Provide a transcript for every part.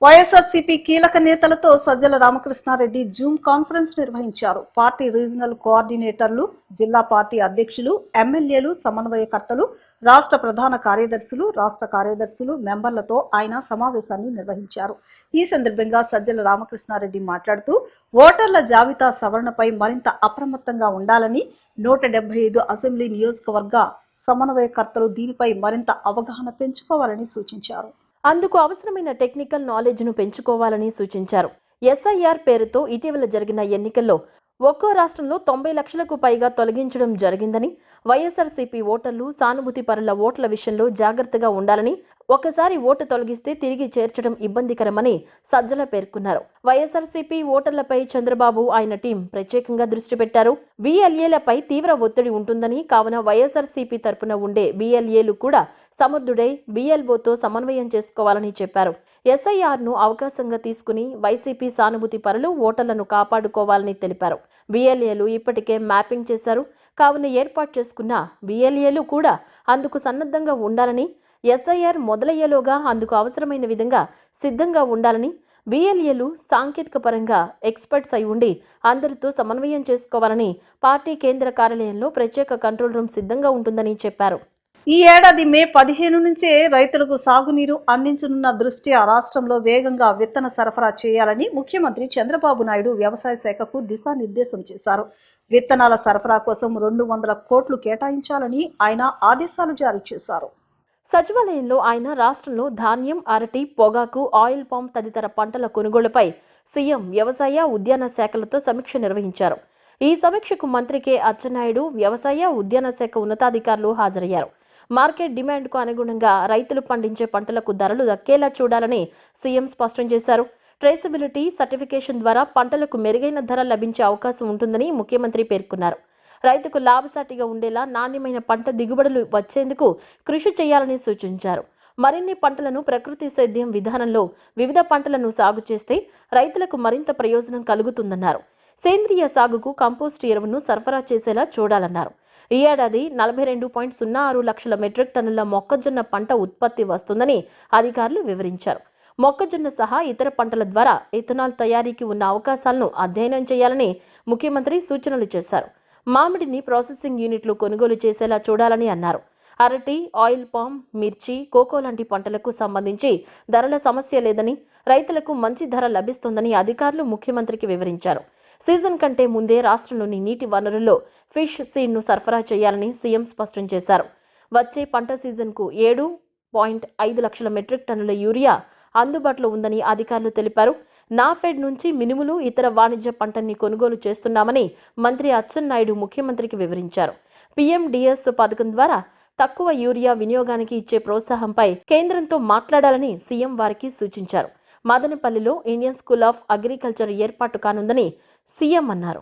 వైఎస్ఆర్సీపీ కీలక నేతలతో Sajjala Ramakrishna Reddy Zoom conference నిర్వహించారు. పార్టీ రీజనల్ కోఆర్డినేటర్లు, జిల్లా పార్టీ అధ్యక్షులు, ఎమ్మెల్యేలు, సమన్వయకర్తలు, రాష్ట్ర ప్రధాన కార్యదర్శులు, రాష్ట్ర కార్యదర్శులు, మెంబర్లతో ఆయన సమావేశాన్ని నిర్వహించారు. ఈ సందర్భంగా సజ్జల రామకృష్ణారెడ్డి మాట్లాడుతూ ఓటర్ల జాబితా సవరణపై మరింత అప్రమత్తంగా ఉండాలని, 175 అసెంబ్లీ నియోజకవర్గ సమన్వయకర్తలు దీనిపై మరింత అవగాహన పెంచుకోవాలని సూచించారు. అందుకు అవసరమైన టెక్నికల్ నాలెడ్జ్ను పెంచుకోవాలని సూచించారు. ఎస్ఐఆర్ పేరుతో ఇటీవల జరిగిన ఎన్నికల్లో ఒక్కో రాష్ట్రంలో 90 లక్షలకు పైగా తొలగించడం జరిగిందని, వైఎస్ఆర్సీపీ ఓటర్లు, సానుభూతి పరుల ఓట్ల విషయంలో జాగ్రత్తగా ఉండాలని, ఒకసారి ఓటు తొలగిస్తే తిరిగి చేర్చడం ఇబ్బందికరమని సజ్జల పేర్కొన్నారు. వైఎస్ఆర్సీపీ ఓటర్లపై చంద్రబాబు, ఆయన టీం ప్రత్యేకంగా దృష్టి పెట్టారు. బిఎల్ఏలపై తీవ్ర ఒత్తిడి ఉంటుందని, కావున వైఎస్ఆర్సీపీ తరపున ఉండే బిఎల్ఏలు కూడా సమర్థుడై బిఎల్ఓతో సమన్వయం చేసుకోవాలని చెప్పారు. ఎస్ఐఆర్ను అవకాశంగా తీసుకుని వైసీపీ సానుభూతి పరులు ఓటర్లను కాపాడుకోవాలని తెలిపారు. బిఎల్ఏలు ఇప్పటికే మ్యాపింగ్ చేశారు. కావున ఏర్పాటు చేసుకున్న బిఎల్ఏలు కూడా అందుకు సన్నద్ధంగా ఉండాలని, ఎస్ఐఆర్ మొదలయ్యేలోగా అందుకు అవసరమైన విధంగా సిద్ధంగా ఉండాలని, బిఎల్ఏలు సాంకేతిక పరంగా ఎక్స్పర్ట్స్ అయి ఉండి అందరితో సమన్వయం చేసుకోవాలని పార్టీ కేంద్ర కార్యాలయంలో ప్రత్యేక కంట్రోల్ రూమ్ సిద్ధంగా ఉంటుందని చెప్పారు. ఈ ఏడాది మే 15 నుంచే రైతులకు సాగునీరు అందించనున్న దృష్ట్యా రాష్ట్రంలో వేగంగా విత్తన సరఫరా చేయాలని ముఖ్యమంత్రి చంద్రబాబు నాయుడు వ్యవసాయ శాఖకు దిశానిర్దేశం చేశారు. విత్తనాల సరఫరా కోసం 200 కోట్లు కేటాయించాలని ఆయన ఆదేశాలు జారీ చేశారు. సచివాలయంలో ఆయన రాష్ట్రంలో ధాన్యం, అరటి, పొగాకు, ఆయిల్ పామ్ తదితర పంటల కొనుగోలుపై సీఎం వ్యవసాయ, ఉద్యాన శాఖలతో సమీక్ష నిర్వహించారు. ఈ సమీక్షకు మంత్రి కె అచ్చెన్నాయుడు, వ్యవసాయ, ఉద్యాన శాఖ ఉన్నతాధికారులు హాజరయ్యారు. మార్కెట్ డిమాండ్కు అనుగుణంగా రైతులు పండించే పంటలకు ధరలు దక్కేలా చూడాలని సీఎం స్పష్టం చేశారు. ట్రేసబిలిటీ సర్టిఫికేషన్ ద్వారా పంటలకు మెరుగైన ధర లభించే అవకాశం ఉంటుందని ముఖ్యమంత్రి పేర్కొన్నారు. రైతుకు లాభసాటిగా ఉండేలా నాణ్యమైన పంట దిగుబడులు వచ్చేందుకు కృషి చేయాలని సూచించారు. మరిన్ని పంటలను ప్రకృతి సేద్యం విధానంలో వివిధ పంటలను సాగు చేస్తే రైతులకు మరింత ప్రయోజనం కలుగుతుందన్నారు. సేంద్రియ సాగుకు కంపోస్ట్ ఎరువును సరఫరా చేసేలా చూడాలన్నారు. ఈ ఏడాది 42.06 లక్షల మెట్రిక్ టన్నుల మొక్కజొన్న పంట ఉత్పత్తి వస్తుందని అధికారులు వివరించారు. మొక్కజొన్న సహా ఇతర పంటల ద్వారా ఇథనాల్ తయారీకి ఉన్న అవకాశాలను అధ్యయనం చేయాలని ముఖ్యమంత్రి సూచనలు చేశారు. మామిడిని ప్రాసెసింగ్ యూనిట్లు కొనుగోలు చేసేలా చూడాలని అన్నారు. అరటి, ఆయిల్ పామ్, మిర్చి, కోకో లాంటి పంటలకు సంబంధించి ధరల సమస్య లేదని, రైతులకు మంచి ధర లభిస్తుందని అధికారులు ముఖ్యమంత్రికి వివరించారు. సీజన్ కంటే ముందే రాష్ట్రంలోని నీటి వనరుల్లో ఫిష్ సీడ్ను సరఫరా చేయాలని సీఎం స్పష్టం చేశారు. వచ్చే పంట సీజన్కు 7.5 లక్షల మెట్రిక్ టన్నుల యూరియా అందుబాటులో ఉందని అధికారులు తెలిపారు. నాఫెడ్ నుంచి మినుములు, ఇతర వాణిజ్య పంటల్ని కొనుగోలు చేస్తున్నామని మంత్రి అచ్చెన్నాయుడు ముఖ్యమంత్రికి వివరించారు. పీఎండీఎస్ పథకం ద్వారా తక్కువ యూరియా వినియోగానికి ఇచ్చే ప్రోత్సాహంపై కేంద్రంతో మాట్లాడాలని సీఎం వారికి సూచించారు. మదనపల్లిలో ఇండియన్ స్కూల్ ఆఫ్ అగ్రికల్చర్ ఏర్పాటు కానుందని సీఎం అన్నారు.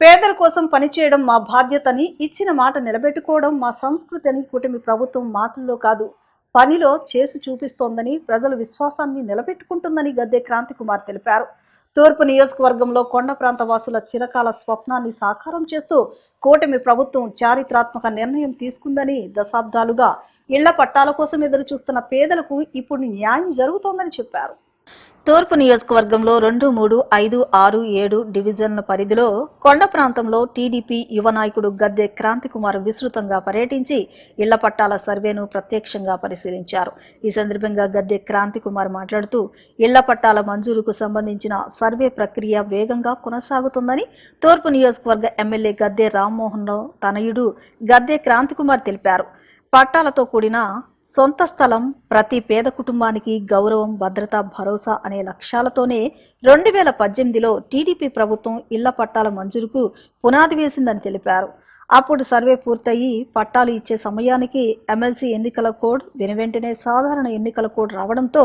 పేదల కోసం పనిచేయడం మా బాధ్యతని, ఇచ్చిన మాట నిలబెట్టుకోవడం మా సంస్కృతి అని కూటమి ప్రభుత్వం మాటల్లో కాదు పనిలో చేసి చూపిస్తోందని, ప్రజల విశ్వాసాన్ని నిలబెట్టుకుంటుందని గద్దె క్రాంతికుమార్ తెలిపారు. తూర్పు నియోజకవర్గంలో కొండ ప్రాంత వాసుల చిరకాల స్వప్నాన్ని సాకారం చేస్తూ కూటమి ప్రభుత్వం చారిత్రాత్మక నిర్ణయం తీసుకుందని, దశాబ్దాలుగా ఇళ్ల పట్టాల కోసం ఎదురు చూస్తున్న పేదలకు ఇప్పుడు న్యాయం జరుగుతోందని చెప్పారు. తూర్పు నియోజకవర్గంలో 2, 3, 5, 6, 7 డివిజన్ల పరిధిలో కొండ ప్రాంతంలో టీడీపీ యువ నాయకుడు గద్దె క్రాంతికుమార్ విస్తృతంగా పర్యటించి ఇళ్ల పట్టాల సర్వేను ప్రత్యక్షంగా పరిశీలించారు. ఈ సందర్భంగా గద్దె క్రాంతికుమార్ మాట్లాడుతూ ఇళ్ల పట్టాల మంజూరుకు సంబంధించిన సర్వే ప్రక్రియ వేగంగా కొనసాగుతుందని తూర్పు నియోజకవర్గ ఎమ్మెల్యే గద్దె రామ్మోహన్ రావు తనయుడు గద్దె క్రాంతికుమార్ తెలిపారు. పట్టాలతో కూడిన సొంత స్థలం, ప్రతి పేద కుటుంబానికి గౌరవం, భద్రత, భరోసా అనే లక్ష్యాలతోనే 2018లో టీడీపీ ప్రభుత్వం ఇళ్ల పట్టాల మంజూరుకు పునాది వేసిందని తెలిపారు. అప్పుడు సర్వే పూర్తయి పట్టాలు ఇచ్చే సమయానికి ఎమ్మెల్సీ ఎన్నికల కోడ్, వెనువెంటనే సాధారణ ఎన్నికల కోడ్ రావడంతో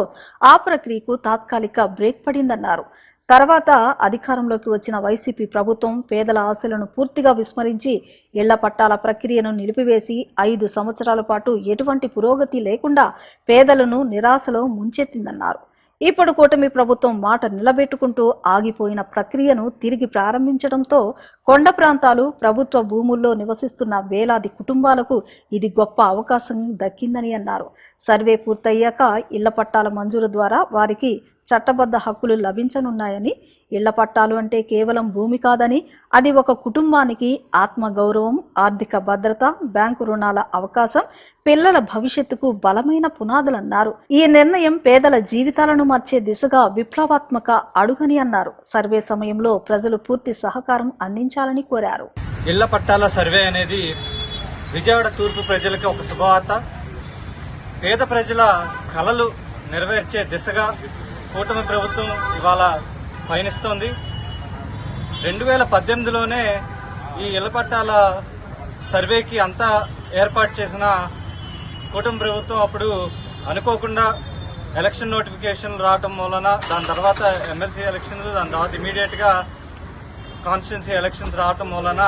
ఆ ప్రక్రియకు తాత్కాలిక బ్రేక్ పడిందన్నారు. తర్వాత అధికారంలోకి వచ్చిన వైసీపీ ప్రభుత్వం పేదల ఆశలను పూర్తిగా విస్మరించి ఇళ్ల పట్టాల ప్రక్రియను నిలిపివేసి 5 సంవత్సరాల పాటు ఎటువంటి పురోగతి లేకుండా పేదలను నిరాశలో ముంచెత్తిందన్నారు. ఇప్పుడు కూటమి ప్రభుత్వం మాట నిలబెట్టుకుంటూ ఆగిపోయిన ప్రక్రియను తిరిగి ప్రారంభించడంతో కొండ ప్రాంతాలు, ప్రభుత్వ భూముల్లో నివసిస్తున్న వేలాది కుటుంబాలకు ఇది గొప్ప అవకాశం దక్కిందని అన్నారు. సర్వే పూర్తయ్యాక ఇళ్ల పట్టాల మంజూరు ద్వారా వారికి చట్టబద్ధ హక్కులు లభించనున్నాయని, ఇళ్ల పట్టాలు అంటే కేవలం భూమి కాదని, అది ఒక కుటుంబానికి ఆత్మగౌరవం, ఆర్థిక భద్రత, బ్యాంకు రుణాల అవకాశం, పిల్లల భవిష్యత్తుకు బలమైన పునాదులన్నారు. ఈ నిర్ణయం పేదల జీవితాలను మార్చే దిశగా విప్లవాత్మక అడుగని అన్నారు. సర్వే సమయంలో ప్రజలు పూర్తి సహకారం అందించాలని కోరారు. ఇళ్ల పట్టాల సర్వే అనేది విజయవాడ తూర్పు ప్రజలకు ఒక శుభవార్త. పేద ప్రజల కలలు నెరవేర్చే దిశగా కూటమి ప్రభుత్వం ఇవాళ పయనిస్తోంది. 2018లోనే ఈ ఇళ్ల పట్టాల సర్వేకి అంతా ఏర్పాటు చేసిన కూటమి ప్రభుత్వం అప్పుడు అనుకోకుండా ఎలక్షన్ నోటిఫికేషన్లు రావటం వలన, దాని తర్వాత ఎమ్మెల్సీ ఎలక్షన్లు, దాని తర్వాత ఇమీడియట్ గా కాన్స్టిట్యున్సీ ఎలక్షన్స్ రావటం వలన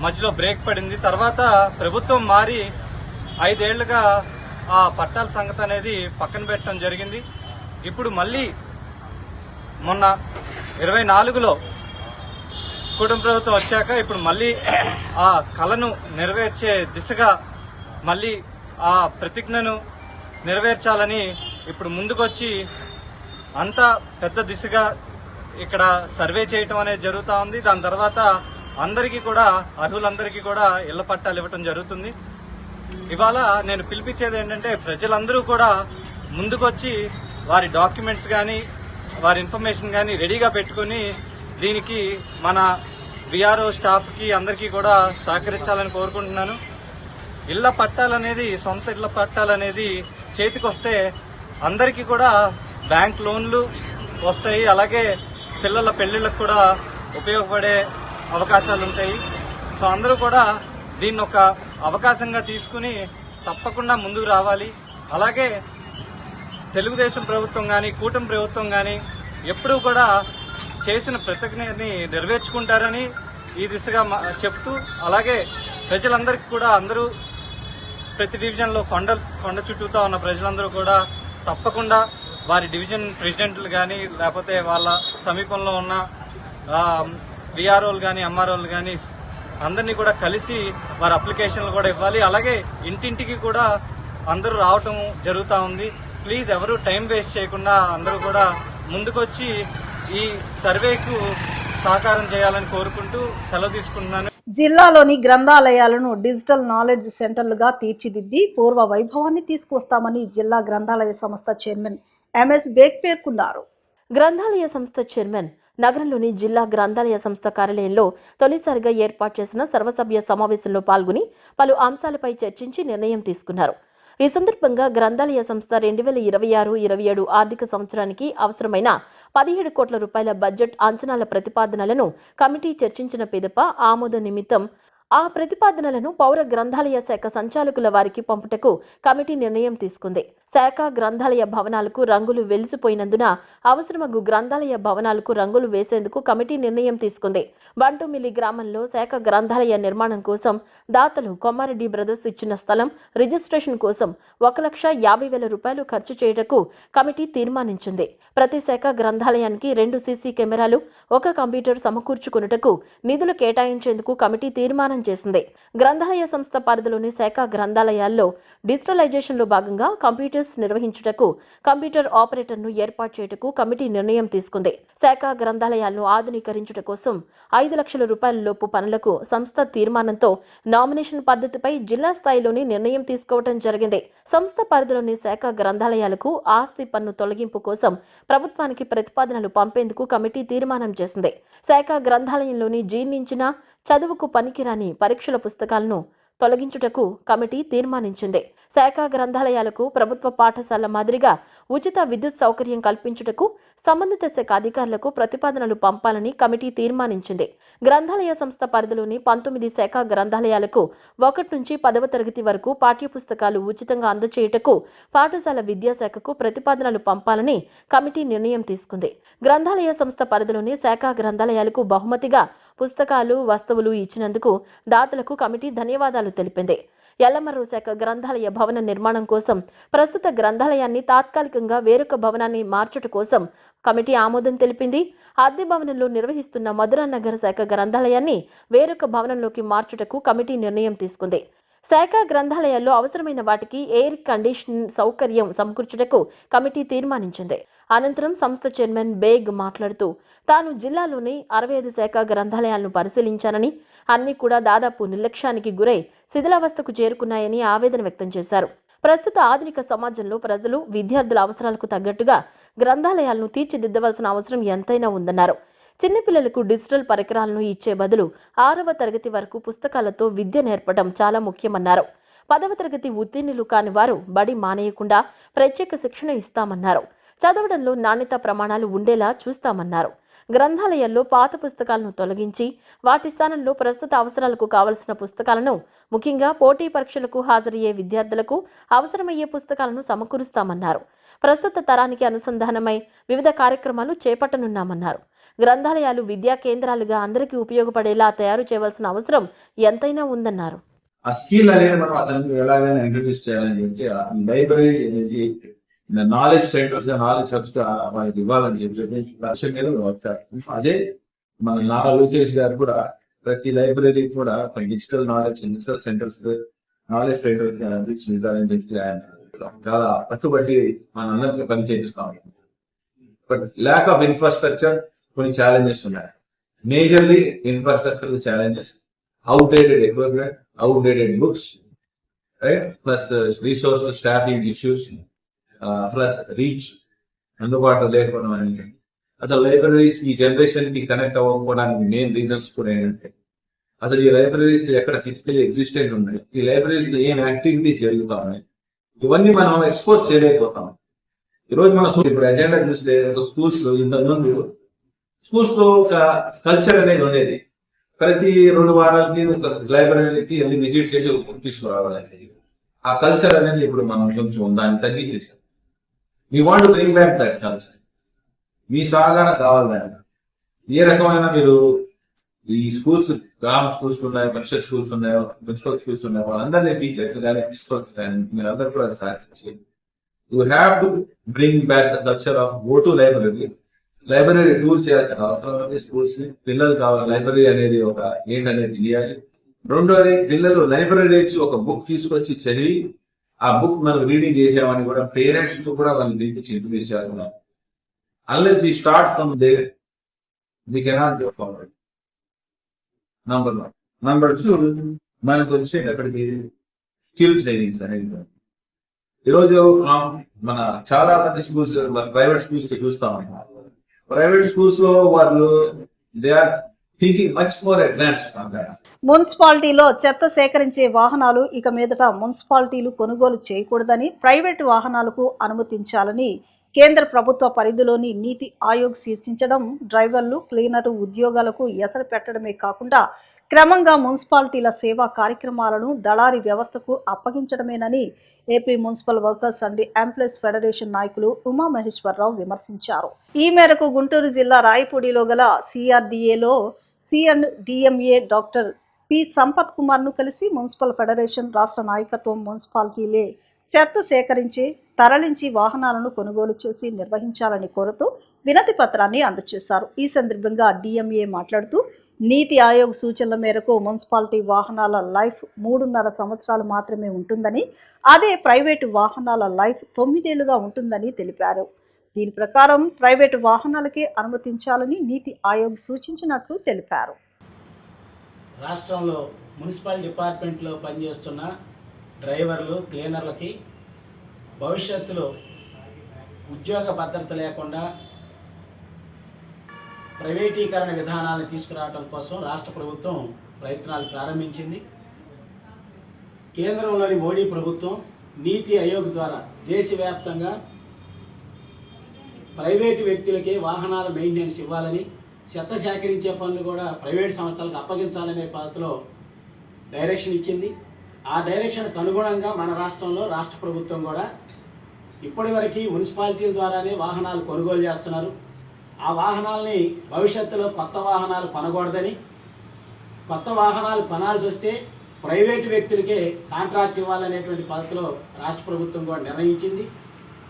మధ్యలో బ్రేక్ పడింది. తర్వాత ప్రభుత్వం మారి 5 ఏళ్లుగా ఆ పట్టాల సంగతి అనేది పక్కన పెట్టడం జరిగింది. ఇప్పుడు మళ్ళీ మొన్న 24లో కూటమి ప్రభుత్వం వచ్చాక ఇప్పుడు మళ్ళీ ఆ కళను నెరవేర్చే దిశగా మళ్ళీ ఆ ప్రతిజ్ఞను నెరవేర్చాలని ఇప్పుడు ముందుకొచ్చి అంతా పెద్ద దిశగా ఇక్కడ సర్వే చేయటం అనేది జరుగుతూ ఉంది. దాని తర్వాత అందరికీ కూడా, అర్హులందరికీ కూడా ఇళ్ల పట్టాలు ఇవ్వటం జరుగుతుంది. ఇవాళ నేను పిలిపించేది ఏంటంటే, ప్రజలందరూ కూడా ముందుకొచ్చి వారి డాక్యుమెంట్స్ కానీ వారి ఇన్ఫర్మేషన్ కానీ రెడీగా పెట్టుకుని దీనికి మన విఆర్ఓ స్టాఫ్ కి అందరికీ కూడా సహకరించాలని కోరుకుంటున్నాను. ఇళ్ల పట్టాలనేది, సొంత ఇళ్ల పట్టాలనేది చేతికొస్తే అందరికీ కూడా బ్యాంక్ లోన్లు వస్తాయి. అలాగే పిల్లల పెళ్లిళ్లకు కూడా ఉపయోగపడే అవకాశాలు ఉంటాయి. సో అందరూ కూడా దీన్ని ఒక అవకాశంగా తీసుకుని తప్పకుండా ముందుకు రావాలి. అలాగే తెలుగుదేశం ప్రభుత్వం కానీ, కూటమి ప్రభుత్వం కానీ ఎప్పుడూ కూడా చేసిన ప్రతిజ్ఞని నెరవేర్చుకుంటారని ఈ దిశగా చెప్తూ, అలాగే ప్రజలందరికీ కూడా, అందరూ ప్రతి డివిజన్లో కొండ చుట్టూతో ఉన్న ప్రజలందరూ కూడా తప్పకుండా వారి డివిజన్ ప్రెసిడెంట్లు కానీ, లేకపోతే వాళ్ళ సమీపంలో ఉన్న విఆర్ఓలు కానీ, ఎంఆర్ఓలు కానీ అందరినీ కూడా కలిసి వారి అప్లికేషన్లు కూడా ఇవ్వాలి. అలాగే ఇంటింటికి కూడా అందరూ రావటం జరుగుతూ ఉంది. ప్లీజ్ ఎవరు టైం వేస్ట్ చేయకుండా అందరూ కూడా ముందుకొచ్చి ఈ సర్వేకు సహకారం చేయాలని కోరుకుంటూ సెలవు తీసుకుంటున్నాను. జిల్లాలోని గ్రంథాలయాలను డిజిటల్ నాలెడ్జ్ సెంటర్లుగా తీర్చిదిద్ది పూర్వ వైభవాన్ని తీసుకొస్తామని జిల్లా గ్రంథాలయ సంస్థ చైర్మన్ ఎంఎస్ బేగ్ పేర్కొన్నారు. గ్రంథాలయ సంస్థ చైర్మన్ నగరంలోని జిల్లా గ్రంథాలయ సంస్థ కార్యాలయంలో తొలిసారిగా ఏర్పాటు చేసిన సర్వసభ్య సమావేశంలో పాల్గొని పలు అంశాలపై చర్చించి నిర్ణయం తీసుకున్నారు. ఈ సందర్భంగా గ్రంథాలయ సంస్థ 2026-27 ఆర్థిక సంవత్సరానికి అవసరమైన 17 కోట్ల రూపాయల బడ్జెట్ అంచనాల ప్రతిపాదనలను కమిటీ చర్చించిన పిదప ఆమోద నిమిత్తం ఆ ప్రతిపాదనలను పౌర గ్రంథాలయ శాఖ సంచాలకుల వారికి పంపుటకు కమిటీ నిర్ణయం తీసుకుంది. శాఖ గ్రంథాలయ భవనాలకు రంగులు వెలిసిపోయినందున అవసరమగు గ్రంథాలయ భవనాలకు రంగులు వేసేందుకు కమిటీ నిర్ణయం తీసుకుంది. బంటుమిల్లి గ్రామంలో శాఖ గ్రంథాలయ నిర్మాణం కోసం దాతలు కొమ్మారెడ్డి బ్రదర్స్ ఇచ్చిన స్థలం రిజిస్ట్రేషన్ కోసం 1,50,000 రూపాయలు ఖర్చు చేయుటకు కమిటీ తీర్మానించింది. ప్రతి శాఖ గ్రంథాలయానికి 2 సీసీ కెమెరాలు, 1 కంప్యూటర్ సమకూర్చుకున్నటకు నిధులు కేటాయించేందుకు కమిటీ తీర్మానం చేసింది. గ్రంథాలయ సంస్థ పరిధిలోని శాఖ గ్రంథాలయాల్లో డిజిటలైజేషన్లో భాగంగా కంప్యూటర్స్ నిర్వహించుటకు కంప్యూటర్ ఆపరేటర్ను ఏర్పాటు చేయుటకు కమిటీ నిర్ణయం తీసుకుంది. శాఖ గ్రంథాలయాలను ఆధునీకరించుట కోసం 5 లక్షల రూపాయల లోపు పనులకు సంస్థ తీర్మానంతో నామినేషన్ పద్ధతిపై జిల్లా స్థాయిలోని నిర్ణయం తీసుకోవడం జరిగింది. సంస్థ పరిధిలోని శాఖ గ్రంథాలయాలకు ఆస్తి పన్ను తొలగింపు కోసం ప్రభుత్వానికి ప్రతిపాదనలు పంపేందుకు కమిటీ తీర్మానం చేసింది. శాఖ గ్రంథాలయంలోని జీర్ణించిన చదువుకు పనికిరాని పరీక్షల పుస్తకాలను తొలగించుటకు కమిటీ తీర్మానించింది. శాఖ గ్రంథాలయాలకు ప్రభుత్వ పాఠశాల మాదిరిగా ఉచిత విద్యుత్ సౌకర్యం కల్పించుటకు సంబంధిత శాఖ అధికారులకు ప్రతిపాదనలు పంపాలని కమిటీ తీర్మానించింది. గ్రంథాలయ సంస్థ పరిధిలోని 19 శాఖ గ్రంథాలయాలకు 1 నుంచి 10వ తరగతి వరకు పాఠ్యపుస్తకాలు ఉచితంగా అందజేయుటకు పాఠశాల విద్యాశాఖకు ప్రతిపాదనలు పంపాలని కమిటీ నిర్ణయం తీసుకుంది. గ్రంథాలయ సంస్థ పరిధిలోని శాఖ గ్రంథాలయాలకు బహుమతిగా పుస్తకాలు, వస్తువులు ఇచ్చినందుకు దాతలకు కమిటీ ధన్యవాదాలు తెలిపింది. ఎల్లమర్రు శాఖ గ్రంథాలయ భవన నిర్మాణం కోసం ప్రస్తుత గ్రంథాలయాన్ని తాత్కాలికంగా వేరొక భవనాన్ని మార్చుట కోసం కమిటీ ఆమోదం తెలిపింది. అద్దె భవనంలో నిర్వహిస్తున్న మధురానగర్ శాఖ గ్రంథాలయాన్ని వేరొక భవనంలోకి మార్చుటకు కమిటీ నిర్ణయం తీసుకుంది. శాఖ గ్రంథాలయాల్లో అవసరమైన వాటికి ఎయిర్ కండిషన్ సౌకర్యం సమకూర్చుటకు కమిటీ తీర్మానించింది. అనంతరం సంస్థ చైర్మన్ బేగ్ మాట్లాడుతూ తాను జిల్లాలోని 65 శాఖ గ్రంథాలయాలను పరిశీలించానని అన్ని కూడా దాదాపు నిర్లక్ష్యానికి గురై శిథిలావస్థకు చేరుకున్నాయని ఆవేదన వ్యక్తం చేశారు. ప్రస్తుత ఆధునిక సమాజంలో ప్రజలు విద్యార్థుల అవసరాలకు తగ్గట్టుగా గ్రంథాలయాలను తీర్చిదిద్దవలసిన అవసరం ఎంతైనా ఉందన్నారు. చిన్నపిల్లలకు డిజిటల్ పరికరాలను ఇచ్చే బదులు 6వ తరగతి వరకు పుస్తకాలతో విద్య నేర్పడం చాలా ముఖ్యమన్నారు. 10వ తరగతి ఉత్తీర్ణులు కాని వారు బడి మానేయకుండా ప్రత్యేక శిక్షణ ఇస్తామన్నారు. చదవడంలో నాణ్యత ప్రమాణాలు ఉండేలా చూస్తామన్నారు. గ్రంథాలయాల్లో పాత పుస్తకాలను తొలగించి వాటి స్థానంలో ప్రస్తుత అవసరాలకు కావలసిన పుస్తకాలను, ముఖ్యంగా పోటీ పరీక్షలకు హాజరయ్యే విద్యార్థులకు అవసరమయ్యే పుస్తకాలను సమకూరుస్తామన్నారు. ప్రస్తుత తరానికి అనుసంధానమై వివిధ కార్యక్రమాలు చేపట్టనున్నామన్నారు. గ్రంథాలయాలు విద్యా కేంద్రాలుగా అందరికీ ఉపయోగపడేలా తయారు చేయవలసిన అవసరం ఎంతైనా ఉందన్నారు. ఆ స్కిల్ అనేది మనం అతనికి ఎలాగైనా ఇంట్రడ్యూస్ చేయాలని చెప్పి లైబ్రరీ అనేది నాలెడ్జ్ సెంటర్స్ నాలెడ్జ్ హబ్స్ గా మనకి ఇవ్వాలని చెప్పి లక్ష్యం మీద వచ్చారు. అదే మన నారా లోకేష్ గారు కూడా ప్రతి లైబ్రరీ కూడా digital knowledge research centres knowledge centres అందించాలని చెప్పి ఆయన చాలా పట్టుబట్టి మన అందరికీ పని చేపిస్తాం. బట్ ల్యాక్ ఆఫ్ ఇన్ఫ్రాస్ట్రక్చర్ కొన్ని ఛాలెంజెస్ ఉన్నాయి. Majorly infrastructure challenges, outdated equipment, outdated books, right? Plus resources, staffing issues, plus reach, అందుబాటులో లేకపోవడం అనేది. అసలు లైబ్రరీస్ ఈ జనరేషన్ కి కనెక్ట్ అవ్వకపోవడానికి మెయిన్ రీజన్స్ కూడా ఏంటంటే అసలు ఈ లైబ్రరీస్ ఎక్కడ ఫిజికల్లీ ఎగ్జిస్టెంట్ ఉన్నాయి, ఈ లైబ్రరీస్ లో ఏం యాక్టివిటీస్ జరుగుతా ఉన్నాయి, ఇవన్నీ మనం ఎక్స్పోజ్ చేయలేకపోతాం. ఈరోజు మనం ఇప్పుడు అజెండా చూస్తే స్కూల్స్ లో ఇంతకుముందు స్కూల్స్ లో ఒక కల్చర్ అనేది ఉండేది. ప్రతి 2 వారాలకి ఒక లైబ్రరీకి వెళ్ళి విజిట్ చేసి ఒక బుక్ తీసుకురావాలంటే ఆ కల్చర్ అనేది ఇప్పుడు మనం కొంచెం దాన్ని తగ్గించేసాం. We want to bring back that culture. మీ సాధన కావాలి. ఏ రకమైన మీరు ఈ స్కూల్స్, గ్రామ స్కూల్స్ ఉన్నాయి, పరిషత్ స్కూల్స్ ఉన్నాయి, మున్సిపల్ స్కూల్స్ ఉన్నాయి, వాళ్ళందరినీ టీచర్స్ కానీ ప్రిన్సిపల్స్ కానీ మీరు అందరూ కూడా సాధించి you have to bring back the culture of go to library. Library tour చేయాల్సిన అవసరం ఉంది. స్కూల్స్ పిల్లలు కావాలి, లైబ్రరీ అనేది ఒక ఏంటనేది తెలియాలి. రెండోది, పిల్లలు లైబ్రరీ నుంచి ఒక బుక్ తీసుకొచ్చి చదివి ఆ బుక్ మనం రీడింగ్ చేసామని కూడా పేరెంట్స్ కూడా వాళ్ళని దీనికి ఇంట్రడ్యూస్ చేస్తున్నాం. Unless we start from there we cannot go forward. Number 1. Number 2, మనకు వచ్చేటప్పటికి స్కిల్ ట్రైనింగ్స్ అనేది ఈరోజు మన చాలా మంది స్కూల్స్, ప్రైవేట్ స్కూల్స్ చూస్తాం. ప్రైవేట్ స్కూల్స్ లో వాళ్ళు they are thinking much more advance. మున్సిపాలిటీలో చెత్త సేకరించే వాహనాలు ఇక మీదట మున్సిపాలిటీలు కొనుగోలు చేయకూడదని, ప్రైవేటు వాహనాలకు అనుమతించాలని కేంద్ర ప్రభుత్వ పరిధిలోని నీతి ఆయోగ్ సూచించడం డ్రైవర్లు, క్లీనరు ఉద్యోగాలకు ఎసరు పెట్టడమే కాకుండా క్రమంగా మున్సిపాలిటీల సేవా కార్యక్రమాలను దళారీ వ్యవస్థకు అప్పగించడమేనని AP municipal workers and employees federation నాయకులు ఉమామహేశ్వరరావు విమర్శించారు. ఈ మేరకు గుంటూరు జిల్లా రాయపూడిలో గల సిఆర్డీఏలో CMDMA doctor P Sampath Kumar ను కలిసి మున్సిపల్ ఫెడరేషన్ రాష్ట్ర నాయకత్వం మున్సిపాలిటీలే చెత్త సేకరించి తరలించి వాహనాలను కొనుగోలు చేసి నిర్వహించాలని కోరుతూ వినతి పత్రాన్ని అందజేశారు. ఈ సందర్భంగా డిఎంఏ మాట్లాడుతూ నీతి ఆయోగ్ సూచనల మేరకు మున్సిపాలిటీ వాహనాల లైఫ్ 3.5 సంవత్సరాలు మాత్రమే ఉంటుందని, అదే ప్రైవేటు వాహనాల లైఫ్ 9 ఏళ్లుగా ఉంటుందని తెలిపారు. దీని ప్రకారం ప్రైవేటు వాహనాలకే అనుమతించాలని నీతి ఆయోగ్ సూచించినట్లు తెలిపారు. రాష్ట్రంలో మున్సిపల్ డిపార్ట్మెంట్లో పనిచేస్తున్న డ్రైవర్లు, క్లీనర్లకి భవిష్యత్తులో ఉద్యోగ భద్రత లేకుండా ప్రైవేటీకరణ విధానాలను తీసుకురావడం కోసం రాష్ట్ర ప్రభుత్వం ప్రయత్నాలు ప్రారంభించింది. కేంద్రంలోని మోడీ ప్రభుత్వం నీతి ఆయోగ్ ద్వారా దేశవ్యాప్తంగా ప్రైవేటు వ్యక్తులకే వాహనాల మెయింటెనెన్స్ ఇవ్వాలని, చెత్త సేకరించే పనులు కూడా ప్రైవేట్ సంస్థలకు అప్పగించాలనే పద్ధతిలో డైరెక్షన్ ఇచ్చింది. ఆ డైరెక్షన్కు అనుగుణంగా మన రాష్ట్రంలో రాష్ట్ర ప్రభుత్వం కూడా ఇప్పటివరకు మున్సిపాలిటీల ద్వారానే వాహనాలు కొనుగోలు చేస్తున్నారు. ఆ వాహనాలని భవిష్యత్తులో కొత్త వాహనాలు కొనకూడదని, కొత్త వాహనాలు కొనాల్సి వస్తే ప్రైవేటు వ్యక్తులకే కాంట్రాక్ట్ ఇవ్వాలనేటువంటి పద్ధతిలో రాష్ట్ర ప్రభుత్వం కూడా నిర్ణయించింది.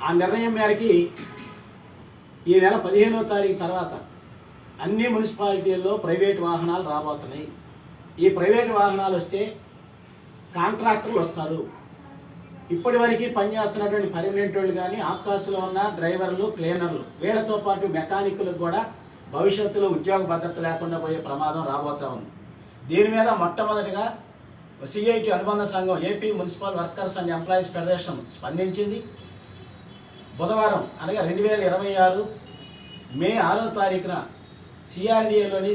ఆ నిర్ణయం మేరకి ఈ నెల 15వ తారీఖు తర్వాత అన్ని మున్సిపాలిటీల్లో ప్రైవేటు వాహనాలు రాబోతున్నాయి. ఈ ప్రైవేటు వాహనాలు వస్తే కాంట్రాక్టర్లు వస్తారు. ఇప్పటి వరకు పనిచేస్తున్నటువంటి పర్మనెంట్ వాళ్ళు కానీ ఆకాశంలో ఉన్న డ్రైవర్లు క్లీనర్లు వీళ్ళతో పాటు మెకానికులకు కూడా భవిష్యత్తులో ఉద్యోగ భద్రత లేకుండా పోయే ప్రమాదం రాబోతూ ఉంది. దీని మీద మొట్టమొదటిగా సిఐటి అనుబంధ సంఘం AP municipal workers and employees federation స్పందించింది. బుధవారం అనగా 2026 మే 6వ తారీఖున సిఆర్డిఏలోని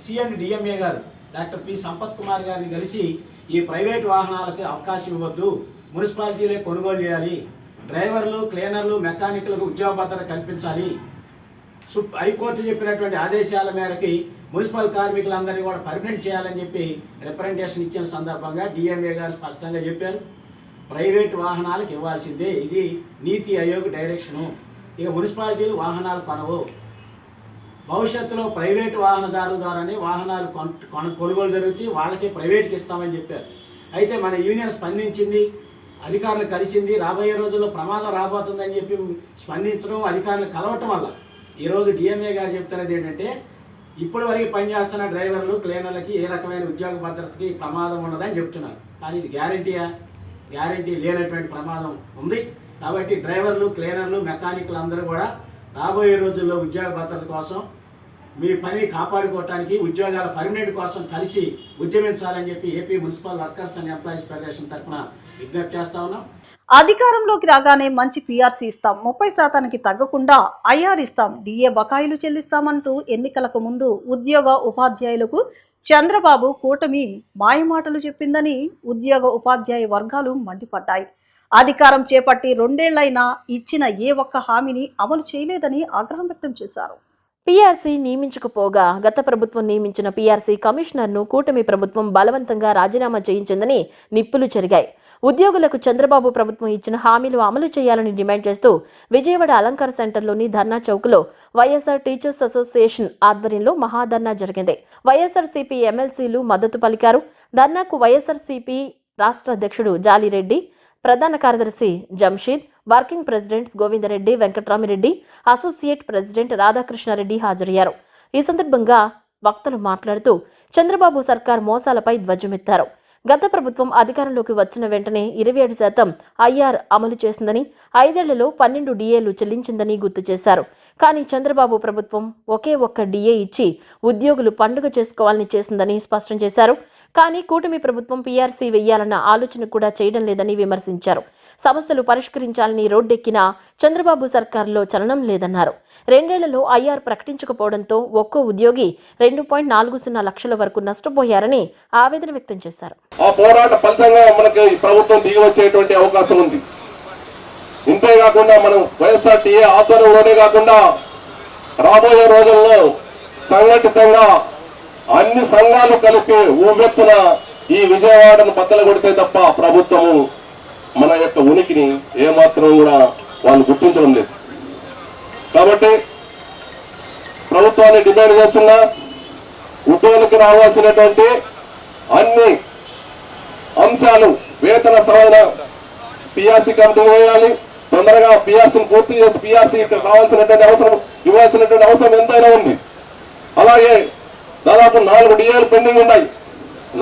సిఎండిఎంఏ గారు డాక్టర్ పి సంపత్ కుమార్ గారిని కలిసి ఈ ప్రైవేట్ వాహనాలకు అవకాశం ఇవ్వద్దు, మున్సిపాలిటీలే కొనుగోలు చేయాలి, డ్రైవర్లు క్లీనర్లు మెకానికులకు ఉద్యోగ భద్రత కల్పించాలి, హైకోర్టు చెప్పినటువంటి ఆదేశాల మేరకి మున్సిపల్ కార్మికులందరినీ కూడా పర్మనెంట్ చేయాలని చెప్పి రిప్రజెంటేషన్ ఇచ్చిన సందర్భంగా డిఎంఏ గారు స్పష్టంగా చెప్పారు, ప్రైవేట్ వాహనాలకు ఇవ్వాల్సిందే, ఇది నీతి ఆయోగ్ డైరెక్షను. ఇక మున్సిపాలిటీలు వాహనాలు కొనవు, భవిష్యత్తులో ప్రైవేటు వాహనదారుల ద్వారానే వాహనాలు కొనుగోలు జరుగుతాయి, వాళ్ళకి ప్రైవేట్కి ఇస్తామని చెప్పారు. అయితే మన యూనియన్ స్పందించింది, అధికారులు కలిసింది, రాబోయే రోజుల్లో ప్రమాదం రాబోతుందని చెప్పి స్పందించడం, అధికారులు కలవటం వల్ల ఈరోజు డిఎంఏ గారు చెప్తున్నది ఏంటంటే ఇప్పటి వరకు పనిచేస్తున్న డ్రైవర్లు క్లీనర్లకి ఏ రకమైన ఉద్యోగ భద్రతకి ప్రమాదం ఉండదని చెప్తున్నారు. కానీ ఇది గ్యారంటీ లేనటువంటి ప్రమాదం ఉంది. కాబట్టి డ్రైవర్లు క్లీనర్లు మెకానికులు అందరూ కూడా రాబోయే రోజుల్లో ఉద్యోగ భద్రత కోసం మీ పనిని కాపాడుకోవటానికి ఉద్యోగాల పర్మనెంట్ కోసం కలిసి ఉద్యమించాలని చెప్పి AP municipal workers and employees federation తరఫున విజ్ఞప్తి చేస్తా ఉన్నాం. అధికారంలోకి రాగానే మంచి పీఆర్సీ ఇస్తాం, 30% తగ్గకుండా ఐఆర్ ఇస్తాం, డిఏ బకాయిలు చెల్లిస్తామంటూ ఎన్నికలకు ముందు ఉద్యోగ ఉపాధ్యాయులకు చంద్రబాబు కూటమి మాయమాటలు చెప్పిందని ఉద్యోగ ఉపాధ్యాయ వర్గాలు మండిపడ్డాయి. అధికారం చేపట్టి 2 ఏళ్లైనా ఇచ్చిన ఏ ఒక్క హామీని అమలు చేయలేదని ఆగ్రహం వ్యక్తం చేశారు. పీఆర్సీ నియమించకపోగా గత ప్రభుత్వం నియమించిన పీఆర్సీ కమిషనర్ను కూటమి ప్రభుత్వం బలవంతంగా రాజీనామా చేయించిందని నిప్పులు చెరిగాయి. ఉద్యోగులకు చంద్రబాబు ప్రభుత్వం ఇచ్చిన హామీలు అమలు చేయాలని డిమాండ్ చేస్తూ విజయవాడ అలంకార సెంటర్లోని ధర్నా చౌక్లో వైఎస్ఆర్ టీచర్స్ అసోసియేషన్ ఆధ్వర్యంలో మహాధర్నా జరిగింది. వైఎస్ఆర్సీపీ ఎమ్మెల్సీలు మద్దతు పలికారు. ధర్నాకు వైఎస్ఆర్సీపీ రాష్ట్ర అధ్యక్షుడు జాలిరెడ్డి, ప్రధాన కార్యదర్శి Jamshid, working presidents Govindareddy, Venkatramireddy, associate president Radhakrishnareddy హాజరయ్యారు. ఈ సందర్భంగా వక్తలు మాట్లాడుతూ చంద్రబాబు సర్కార్ మోసాలపై ధ్వజమెత్తారు. గత ప్రభుత్వం అధికారంలోకి వచ్చిన వెంటనే 27% ఐఆర్ అమలు చేసిందని, 5 ఏళ్లలో 12 డిఏలు చెల్లించిందని గుర్తు చేశారు. కానీ చంద్రబాబు ప్రభుత్వం ఒకే ఒక్క డిఏ ఇచ్చి ఉద్యోగులు పండుగ చేసుకోవాలని చేసిందని స్పష్టం చేశారు. కానీ కూటమి ప్రభుత్వం పీఆర్సీ వెయ్యాలన్న ఆలోచన కూడా చేయడం లేదని విమర్శించారు. సమస్యలు పరిష్కరించాలని రోడ్డెక్కినా చంద్రబాబు సర్కారులో చలనం లేదన్నారు. 2 ఏళ్లలో ఐఆర్ ప్రకటించకపోవడంతో ఒక్కో ఉద్యోగి 2.40 లక్షల వరకు నష్టపోయారని ఆవేదన వ్యక్తం చేశారు. ఆ పోరాట ఫలితంగా మనకి ప్రభుత్వం దిగి వచ్చేటువంటి అవకాశం ఉంది. ఇంతేకాకుండా మనం వైఎస్ఆర్టీఏ ఆధ్వర్యంలోనే కాకుండా రాబోయే రోజుల్లో సంఘటితంగా అన్ని సంఘాలు కలిపి ఊపెత్తున ఈ విజయవాడను బద్దలు కొడితే తప్ప ప్రభుత్వము మన యొక్క ఉనికిని ఏమాత్రం కూడా వాళ్ళు గుర్తించడం లేదు. కాబట్టి ప్రభుత్వాన్ని డిమాండ్ చేస్తున్నా, ఉద్యోగులకు రావాల్సినటువంటి అన్ని అంశాలు వేతన సవరణ పిఆర్సీ కమిటీ వేయాలి, తొందరగా పిఆర్సీని పూర్తి చేసి పిఆర్సీ కావాల్సినటువంటి అవసరం ఇవ్వాల్సినటువంటి అవసరం ఎంతైనా ఉంది. అలాగే దాదాపు 4 డిఏలు పెండింగ్ ఉన్నాయి.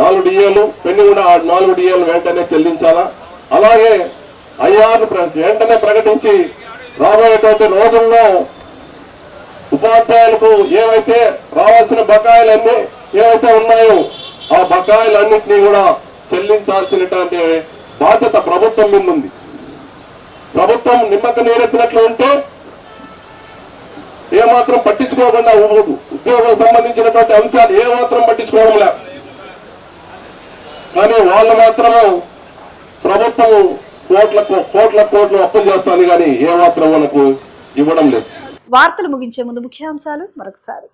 4 డిఏలు పెండింగ్ ఉన్న 4 డిఏలు వెంటనే చెల్లించాలా. అలాగే ఐఆర్ వెంటనే ప్రకటించి రాబోయేటువంటి రోజుల్లో ఉపాధ్యాయులకు ఏవైతే రావాల్సిన బకాయిలన్నీ ఏవైతే ఉన్నాయో ఆ బకాయిలన్నింటినీ కూడా చెల్లించాల్సినటువంటి బాధ్యత ప్రభుత్వం మీద ఉంది. ప్రభుత్వం నిమ్మక నీరెత్తినట్లు ఉంటే ఏమాత్రం పట్టించుకోకుండా ఉద్యోగులకు సంబంధించినటువంటి అంశాలు ఏమాత్రం పట్టించుకోవడం లేదు. కానీ వాళ్ళు మాత్రము ప్రభుత్వం కోట్ల అప్పులు చేస్తాను కానీ ఏమాత్రం మనకు ఇవ్వడం లేదు. వార్తలు ముగించే ముందు ముఖ్యాంశాలు మరొకసారి.